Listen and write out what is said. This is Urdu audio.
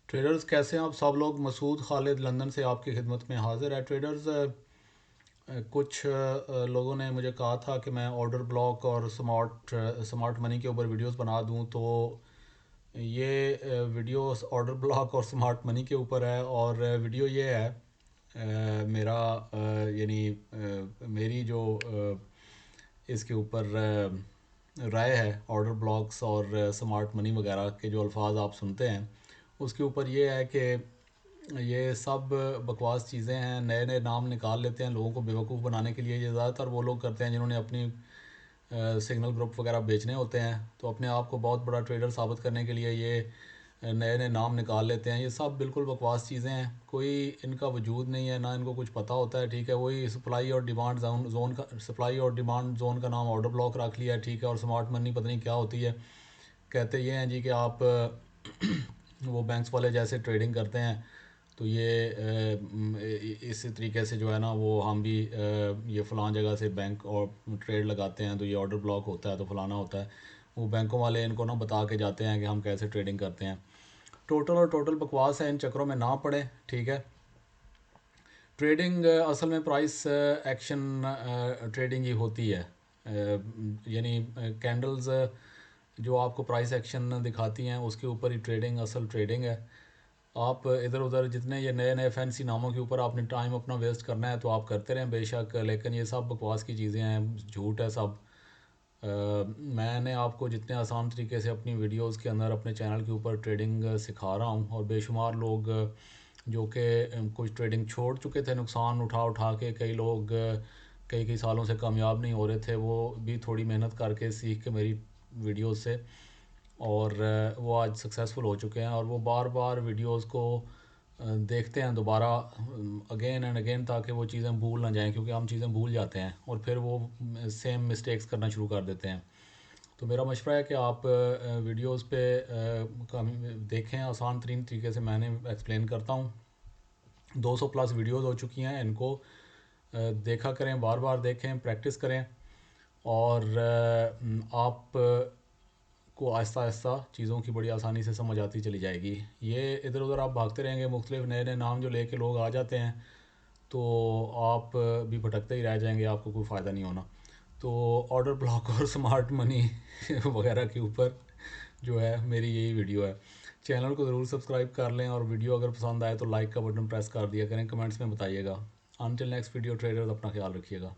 ٹریڈرز کیسے ہیں آپ سب لوگ؟ مسعود خالد لندن سے آپ کی خدمت میں حاضر ہے۔ ٹریڈرز کچھ لوگوں نے مجھے کہا تھا کہ میں آرڈر بلاک اور سمارٹ منی کے اوپر ویڈیوز بنا دوں، تو یہ ویڈیوز آرڈر بلاک اور سمارٹ منی کے اوپر ہے، اور ویڈیو یہ ہے میرا یعنی میری جو اس کے اوپر رائے ہے آرڈر بلاکس اور سمارٹ منی وغیرہ کے جو الفاظ آپ سنتے ہیں اس کے اوپر یہ ہے کہ یہ سب بکواس چیزیں ہیں، نئے نئے نام نکال لیتے ہیں لوگوں کو بیوقوف بنانے کے لیے۔ یہ زیادہ تر وہ لوگ کرتے ہیں جنہوں نے اپنی سگنل گروپ وغیرہ بیچنے ہوتے ہیں، تو اپنے آپ کو بہت بڑا ٹریڈر ثابت کرنے کے لیے یہ نئے نئے نام نکال لیتے ہیں۔ یہ سب بالکل بکواس چیزیں ہیں، کوئی ان کا وجود نہیں ہے، نہ ان کو کچھ پتہ ہوتا ہے۔ ٹھیک ہے، وہی سپلائی اور ڈیمانڈ زون کا زون کا نام آرڈر بلاک رکھ لیا ہے، ٹھیک ہے، اور سمارٹ منی پتہ نہیں کیا ہوتی ہے۔ کہتے یہ ہیں جی کہ آپ وہ بینکس والے جیسے ٹریڈنگ کرتے ہیں، تو یہ اس طریقے سے جو ہے نا وہ ہم بھی یہ فلاں جگہ سے بینک اور ٹریڈ لگاتے ہیں تو یہ آرڈر بلاک ہوتا ہے تو فلانا ہوتا ہے۔ وہ بینکوں والے ان کو نہ بتا کے جاتے ہیں کہ ہم کیسے ٹریڈنگ کرتے ہیں۔ ٹوٹل بکواس ہے، ان چکروں میں نہ پڑیں، ٹھیک ہے۔ ٹریڈنگ اصل میں پرائس ایکشن ٹریڈنگ ہی ہوتی ہے، یعنی کینڈلز جو آپ کو پرائس ایکشن دکھاتی ہیں اس کے اوپر ہی ٹریڈنگ اصل ٹریڈنگ ہے۔ آپ ادھر ادھر جتنے یہ نئے نئے فینسی ناموں کے اوپر آپ نے ٹائم اپنا ویسٹ کرنا ہے تو آپ کرتے رہیں بے شک، لیکن یہ سب بکواس کی چیزیں ہیں، جھوٹ ہے سب۔ میں نے آپ کو جتنے آسان طریقے سے اپنی ویڈیوز کے اندر اپنے چینل کے اوپر ٹریڈنگ سکھا رہا ہوں، اور بے شمار لوگ جو کہ کچھ ٹریڈنگ چھوڑ چکے تھے نقصان اٹھا کے، کئی لوگ کئی سالوں سے کامیاب نہیں ہو رہے تھے، وہ بھی تھوڑی محنت کر کے سیکھ کے میری ویڈیوز سے، اور وہ آج سکسیزفل ہو چکے ہیں، اور وہ بار بار ویڈیوز کو دیکھتے ہیں دوبارہ اگین اینڈ اگین، تاکہ وہ چیزیں بھول نہ جائیں، کیونکہ ہم چیزیں بھول جاتے ہیں اور پھر وہ سیم مسٹیکس کرنا شروع کر دیتے ہیں۔ تو میرا مشورہ ہے کہ آپ ویڈیوز پہ دیکھیں، آسان ترین طریقے سے میں نے ایکسپلین کرتا ہوں۔ 200 پلس ویڈیوز ہو چکی ہیں، ان کو دیکھا کریں، بار بار دیکھیں، پریکٹس کریں، اور آپ کو آہستہ آہستہ چیزوں کی بڑی آسانی سے سمجھ آتی چلی جائے گی۔ یہ ادھر ادھر آپ بھاگتے رہیں گے، مختلف نئے نئے نام جو لے کے لوگ آ جاتے ہیں، تو آپ بھی بھٹکتے ہی رہ جائیں گے، آپ کو کوئی فائدہ نہیں ہونا۔ تو آرڈر بلاک اور سمارٹ منی وغیرہ کے اوپر جو ہے میری یہی ویڈیو ہے۔ چینل کو ضرور سبسکرائب کر لیں، اور ویڈیو اگر پسند آئے تو لائک کا بٹن پریس کر دیا کریں، کمنٹس میں بتائیے گا۔ انٹل نیکسٹ ویڈیو ٹریڈرز، اپنا خیال رکھیے گا۔